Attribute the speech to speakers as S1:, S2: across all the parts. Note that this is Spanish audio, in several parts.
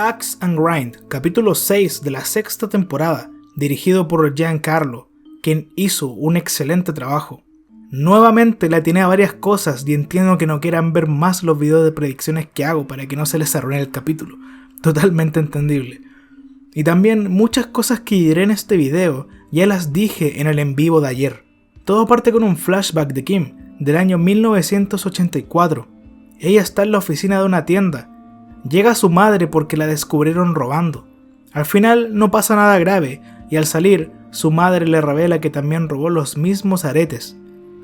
S1: Axe and Grind, capítulo 6 de la sexta temporada, dirigido por Giancarlo, quien hizo un excelente trabajo. Nuevamente le atiné a varias cosas y entiendo que no quieran ver más los videos de predicciones que hago para que no se les arruine el capítulo. Totalmente entendible. Y también muchas cosas que diré en este video ya las dije en el en vivo de ayer. Todo parte con un flashback de Kim, del año 1984. Ella está en la oficina de una tienda. Llega su madre porque la descubrieron robando. Al final no pasa nada grave y al salir, su madre le revela que también robó los mismos aretes.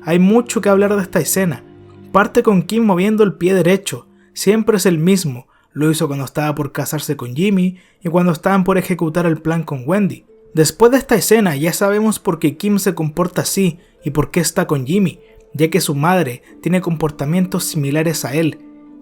S1: Hay mucho que hablar de esta escena. Parte con Kim moviendo el pie derecho. Siempre es el mismo. Lo hizo cuando estaba por casarse con Jimmy y cuando estaban por ejecutar el plan con Wendy. Después de esta escena ya sabemos por qué Kim se comporta así y por qué está con Jimmy, ya que su madre tiene comportamientos similares a él.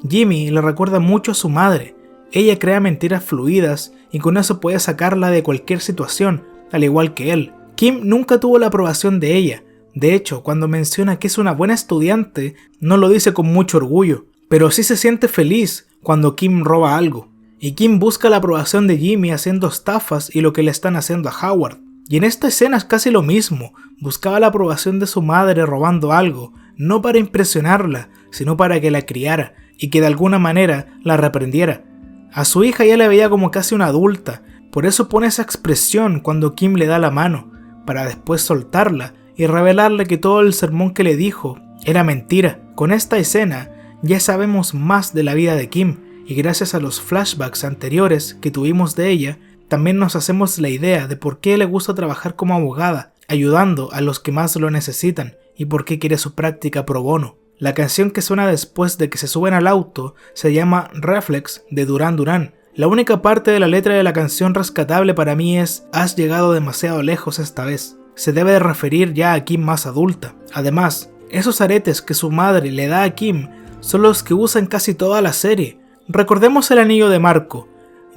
S1: Jimmy le recuerda mucho a su madre. Ella crea mentiras fluidas y con eso puede sacarla de cualquier situación, al igual que él. Kim nunca tuvo la aprobación de ella. De hecho, cuando menciona que es una buena estudiante, no lo dice con mucho orgullo, pero sí se siente feliz cuando Kim roba algo. Y Kim busca la aprobación de Jimmy haciendo estafas y lo que le están haciendo a Howard. Y en esta escena es casi lo mismo. Buscaba la aprobación de su madre robando algo, no para impresionarla, sino para que la criara y que de alguna manera la reprendiera. A su hija ya la veía como casi una adulta, por eso pone esa expresión cuando Kim le da la mano, para después soltarla y revelarle que todo el sermón que le dijo era mentira. Con esta escena ya sabemos más de la vida de Kim y gracias a los flashbacks anteriores que tuvimos de ella, también nos hacemos la idea de por qué le gusta trabajar como abogada, ayudando a los que más lo necesitan y por qué quiere su práctica pro bono. La canción que suena después de que se suben al auto se llama Reflex de Duran Duran. La única parte de la letra de la canción rescatable para mí es "Has llegado demasiado lejos esta vez". Se debe de referir ya a Kim más adulta. Además, esos aretes que su madre le da a Kim son los que usa en casi toda la serie. Recordemos el anillo de Marco.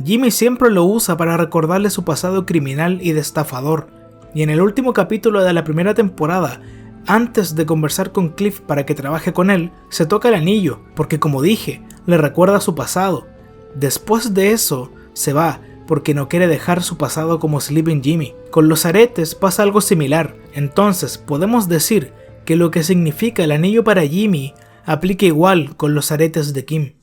S1: Jimmy siempre lo usa para recordarle su pasado criminal y de estafador. Y en el último capítulo de la primera temporada, antes de conversar con Cliff para que trabaje con él, se toca el anillo, porque como dije, le recuerda su pasado. Después de eso, se va, porque no quiere dejar su pasado como Sleeping Jimmy. Con los aretes pasa algo similar, entonces podemos decir que lo que significa el anillo para Jimmy aplica igual con los aretes de Kim.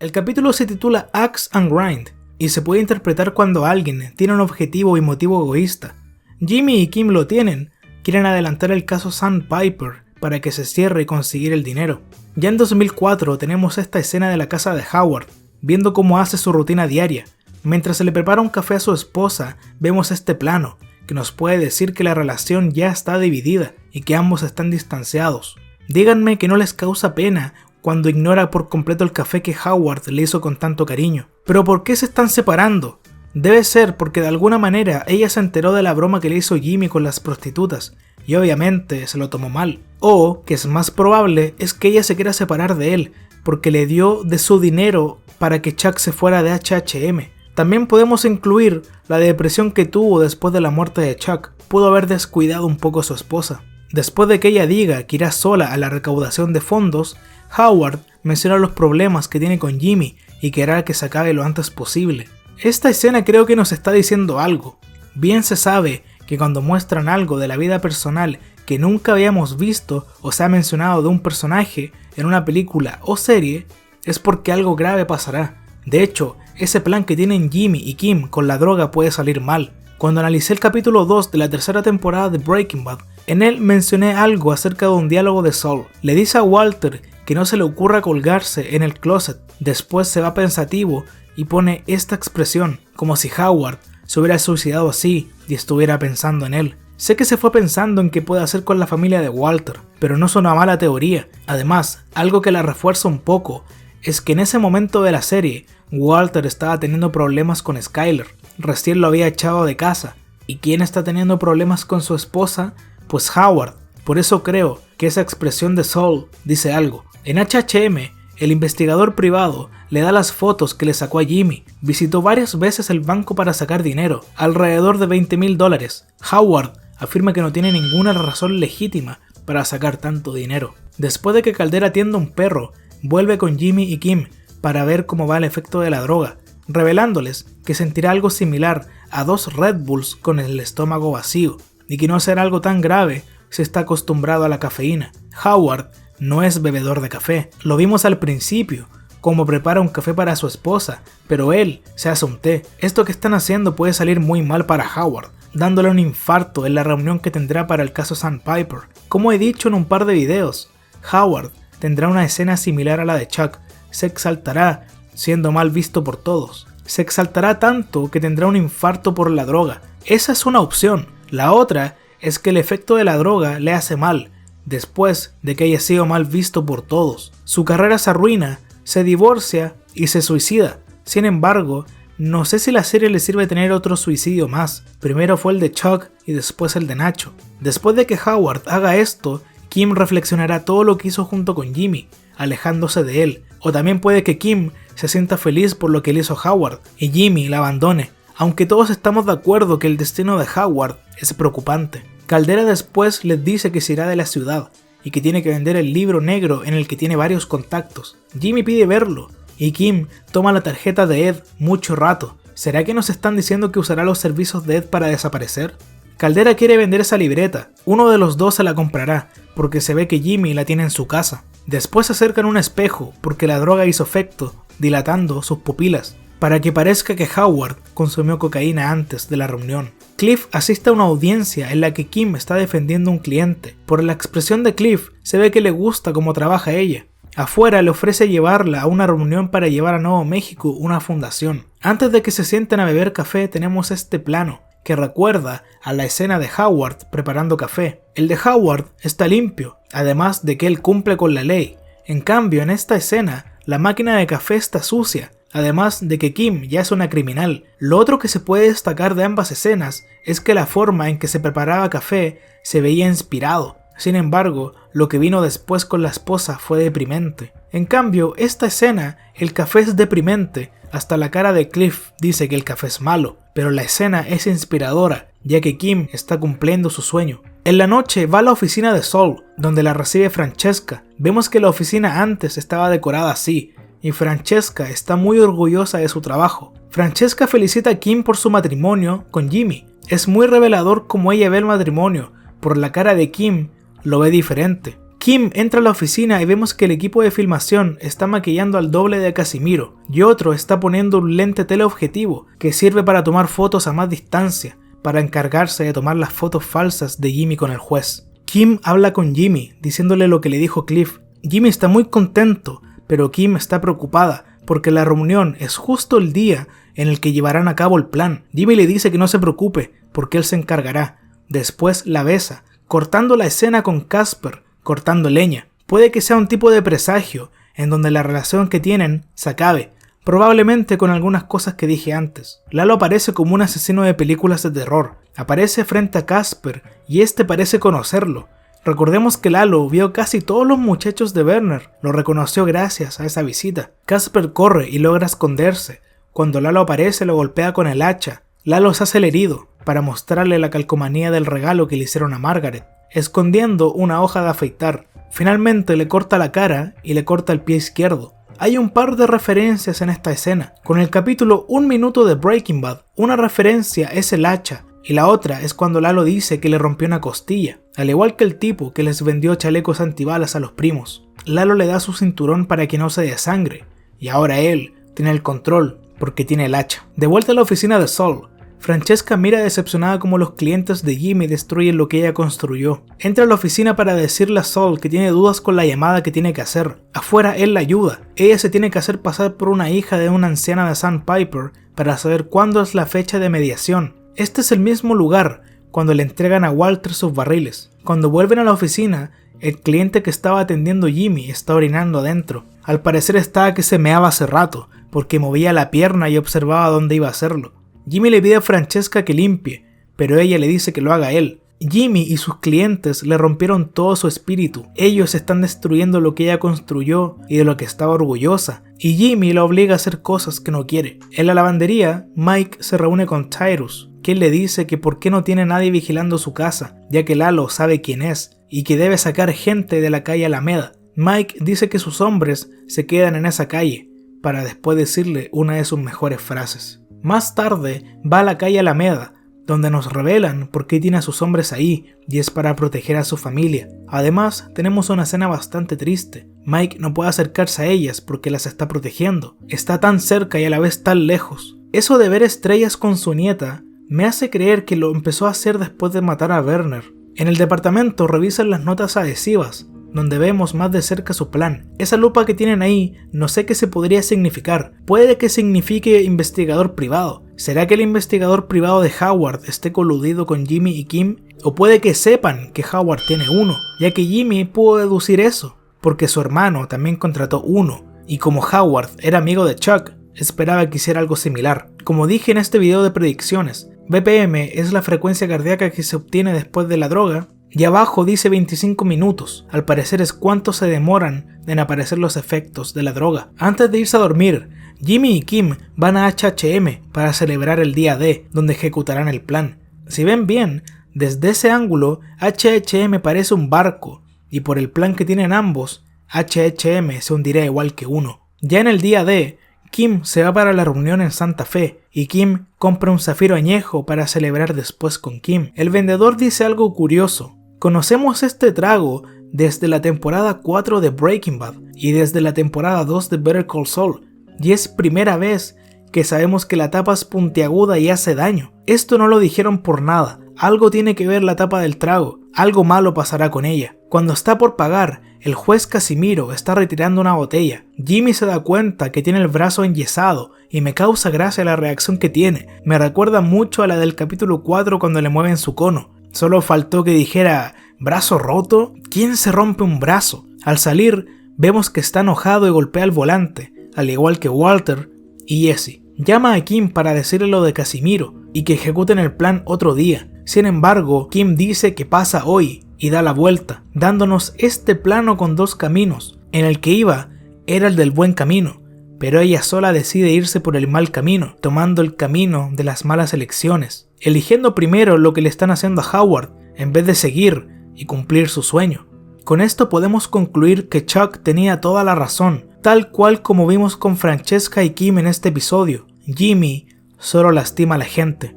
S1: El capítulo se titula Axe and Grind y se puede interpretar cuando alguien tiene un objetivo y motivo egoísta. Jimmy y Kim lo tienen, quieren adelantar el caso Sandpiper para que se cierre y conseguir el dinero. Ya en 2004 tenemos esta escena de la casa de Howard, viendo cómo hace su rutina diaria. Mientras se le prepara un café a su esposa, vemos este plano, que nos puede decir que la relación ya está dividida y que ambos están distanciados. Díganme que no les causa pena cuando ignora por completo el café que Howard le hizo con tanto cariño. ¿Pero por qué se están separando? Debe ser porque de alguna manera ella se enteró de la broma que le hizo Jimmy con las prostitutas y obviamente se lo tomó mal. O, que es más probable, es que ella se quiera separar de él porque le dio de su dinero para que Chuck se fuera de HHM. También podemos incluir la depresión que tuvo después de la muerte de Chuck. Pudo haber descuidado un poco a su esposa. Después de que ella diga que irá sola a la recaudación de fondos, Howard menciona los problemas que tiene con Jimmy y querrá que se acabe lo antes posible. Esta escena creo que nos está diciendo algo. Bien se sabe que cuando muestran algo de la vida personal que nunca habíamos visto o se ha mencionado de un personaje en una película o serie, es porque algo grave pasará. De hecho, ese plan que tienen Jimmy y Kim con la droga puede salir mal. Cuando analicé el capítulo 2 de la tercera temporada de Breaking Bad, en él mencioné algo acerca de un diálogo de Saul. Le dice a Walter que no se le ocurra colgarse en el closet. Después se va pensativo y pone esta expresión, como si Howard se hubiera suicidado así y estuviera pensando en él. Sé que se fue pensando en qué puede hacer con la familia de Walter, pero no es una mala teoría. Además, algo que la refuerza un poco es que en ese momento de la serie, Walter estaba teniendo problemas con Skyler. Recién lo había echado de casa. ¿Y quién está teniendo problemas con su esposa? Pues Howard. Por eso creo que esa expresión de Saul dice algo. En HHM, El investigador privado le da las fotos que le sacó a Jimmy. Visitó varias veces el banco para sacar dinero, alrededor de $20,000. Howard afirma que no tiene ninguna razón legítima para sacar tanto dinero. Después de que Caldera atienda a un perro, vuelve con Jimmy y Kim para ver cómo va el efecto de la droga, revelándoles que sentirá algo similar a 2 Red Bulls con el estómago vacío, y que no será algo tan grave si está acostumbrado a la cafeína. Howard no es bebedor de café. Lo vimos al principio, como prepara un café para su esposa, pero él se hace un té. Esto que están haciendo puede salir muy mal para Howard, dándole un infarto en la reunión que tendrá para el caso Sandpiper. Como he dicho en un par de videos, Howard tendrá una escena similar a la de Chuck. Se exaltará, siendo mal visto por todos. Se exaltará tanto que tendrá un infarto por la droga. Esa es una opción. La otra es que el efecto de la droga le hace mal, después de que haya sido mal visto por todos. Su carrera se arruina, se divorcia y se suicida. Sin embargo, no sé si la serie le sirve tener otro suicidio más. Primero fue el de Chuck y después el de Nacho. Después de que Howard haga esto, Kim reflexionará todo lo que hizo junto con Jimmy, alejándose de él. O también puede que Kim se sienta feliz por lo que le hizo Howard y Jimmy la abandone, aunque todos estamos de acuerdo que el destino de Howard es preocupante. Caldera después les dice que se irá de la ciudad y que tiene que vender el libro negro en el que tiene varios contactos. Jimmy pide verlo y Kim toma la tarjeta de Ed mucho rato. ¿Será que nos están diciendo que usará los servicios de Ed para desaparecer? Caldera quiere vender esa libreta. Uno de los dos se la comprará porque se ve que Jimmy la tiene en su casa. Después se acercan a un espejo porque la droga hizo efecto, dilatando sus pupilas, para que parezca que Howard consumió cocaína antes de la reunión. Cliff asiste a una audiencia en la que Kim está defendiendo a un cliente. Por la expresión de Cliff, se ve que le gusta cómo trabaja ella. Afuera le ofrece llevarla a una reunión para llevar a Nuevo México una fundación. Antes de que se sienten a beber café tenemos este plano, que recuerda a la escena de Howard preparando café. El de Howard está limpio, además de que él cumple con la ley. En cambio, en esta escena, la máquina de café está sucia, además de que Kim ya es una criminal. Lo otro que se puede destacar de ambas escenas es que la forma en que se preparaba café se veía inspirado. Sin embargo, lo que vino después con la esposa fue deprimente. En cambio, esta escena, el café es deprimente, hasta la cara de Cliff dice que el café es malo, pero la escena es inspiradora, ya que Kim está cumpliendo su sueño. En la noche va a la oficina de Saul, donde la recibe Francesca. Vemos que la oficina antes estaba decorada así, y Francesca está muy orgullosa de su trabajo. Francesca felicita a Kim por su matrimonio con Jimmy. Es muy revelador cómo ella ve el matrimonio. Por la cara de Kim, lo ve diferente. Kim entra a la oficina y vemos que el equipo de filmación está maquillando al doble de Casimiro, y otro está poniendo un lente teleobjetivo que sirve para tomar fotos a más distancia, para encargarse de tomar las fotos falsas de Jimmy con el juez. Kim habla con Jimmy, diciéndole lo que le dijo Cliff. Jimmy está muy contento, pero Kim está preocupada, porque la reunión es justo el día en el que llevarán a cabo el plan. Jimmy le dice que no se preocupe, porque él se encargará. Después la besa, cortando la escena con Casper, cortando leña. Puede que sea un tipo de presagio, en donde la relación que tienen se acabe, probablemente con algunas cosas que dije antes. Lalo aparece como un asesino de películas de terror. Aparece frente a Casper, y este parece conocerlo. Recordemos que Lalo vio casi todos los muchachos de Werner, lo reconoció gracias a esa visita. Casper corre y logra esconderse. Cuando Lalo aparece lo golpea con el hacha. Lalo se hace el herido, para mostrarle la calcomanía del regalo que le hicieron a Margaret, escondiendo una hoja de afeitar. Finalmente le corta la cara y le corta el pie izquierdo. Hay un par de referencias en esta escena. Con el capítulo 1 minuto de Breaking Bad, una referencia es el hacha, y la otra es cuando Lalo dice que le rompió una costilla, al igual que el tipo que les vendió chalecos antibalas a los primos. Lalo le da su cinturón para que no se desangre, y ahora él tiene el control porque tiene el hacha. De vuelta a la oficina de Saul, Francesca mira decepcionada como los clientes de Jimmy destruyen lo que ella construyó. Entra a la oficina para decirle a Saul que tiene dudas con la llamada que tiene que hacer. Afuera él la ayuda. Ella se tiene que hacer pasar por una hija de una anciana de Sandpiper para saber cuándo es la fecha de mediación. Este es el mismo lugar cuando le entregan a Walter sus barriles. Cuando vuelven a la oficina, el cliente que estaba atendiendo Jimmy está orinando adentro. Al parecer estaba que se meaba hace rato, porque movía la pierna y observaba dónde iba a hacerlo. Jimmy le pide a Francesca que limpie, pero ella le dice que lo haga él. Jimmy y sus clientes le rompieron todo su espíritu. Ellos están destruyendo lo que ella construyó y de lo que estaba orgullosa, y Jimmy la obliga a hacer cosas que no quiere. En la lavandería, Mike se reúne con Tyrus, quien le dice que por qué no tiene nadie vigilando su casa, ya que Lalo sabe quién es, y que debe sacar gente de la calle Alameda. Mike dice que sus hombres se quedan en esa calle, para después decirle una de sus mejores frases. Más tarde, va a la calle Alameda, donde nos revelan por qué tiene a sus hombres ahí, y es para proteger a su familia. Además, tenemos una escena bastante triste. Mike no puede acercarse a ellas porque las está protegiendo. Está tan cerca y a la vez tan lejos. Eso de ver estrellas con su nieta me hace creer que lo empezó a hacer después de matar a Werner. En el departamento revisan las notas adhesivas, donde vemos más de cerca su plan. Esa lupa que tienen ahí, no sé qué se podría significar. Puede que signifique investigador privado. ¿Será que el investigador privado de Howard esté coludido con Jimmy y Kim? O puede que sepan que Howard tiene uno, ya que Jimmy pudo deducir eso, porque su hermano también contrató uno, y como Howard era amigo de Chuck, esperaba que hiciera algo similar. Como dije en este video de predicciones, BPM es la frecuencia cardíaca que se obtiene después de la droga, y abajo dice 25 minutos, al parecer es cuánto se demoran en aparecer los efectos de la droga. Antes de irse a dormir, Jimmy y Kim van a HHM para celebrar el día D, donde ejecutarán el plan. Si ven bien, desde ese ángulo, HHM parece un barco, y por el plan que tienen ambos, HHM se hundirá igual que uno. Ya en el día D, Kim se va para la reunión en Santa Fe, y Kim compra un zafiro añejo para celebrar después con Kim. El vendedor dice algo curioso. Conocemos este trago desde la temporada 4 de Breaking Bad y desde la temporada 2 de Better Call Saul, y es primera vez que sabemos que la tapa es puntiaguda y hace daño. Esto no lo dijeron por nada, algo tiene que ver la tapa del trago, algo malo pasará con ella. Cuando está por pagar, el juez Casimiro está retirando una botella. Jimmy se da cuenta que tiene el brazo enyesado y me causa gracia la reacción que tiene. Me recuerda mucho a la del capítulo 4 cuando le mueven su cono. Solo faltó que dijera, ¿brazo roto? ¿Quién se rompe un brazo? Al salir, vemos que está enojado y golpea el volante, al igual que Walter y Jesse. Llama a Kim para decirle lo de Casimiro y que ejecuten el plan otro día. Sin embargo, Kim dice que pasa hoy y da la vuelta, dándonos este plano con dos caminos. En el que iba era el del buen camino, pero ella sola decide irse por el mal camino, tomando el camino de las malas elecciones, eligiendo primero lo que le están haciendo a Howard, en vez de seguir y cumplir su sueño. Con esto podemos concluir que Chuck tenía toda la razón, tal cual como vimos con Francesca y Kim en este episodio. Jimmy solo lastima a la gente.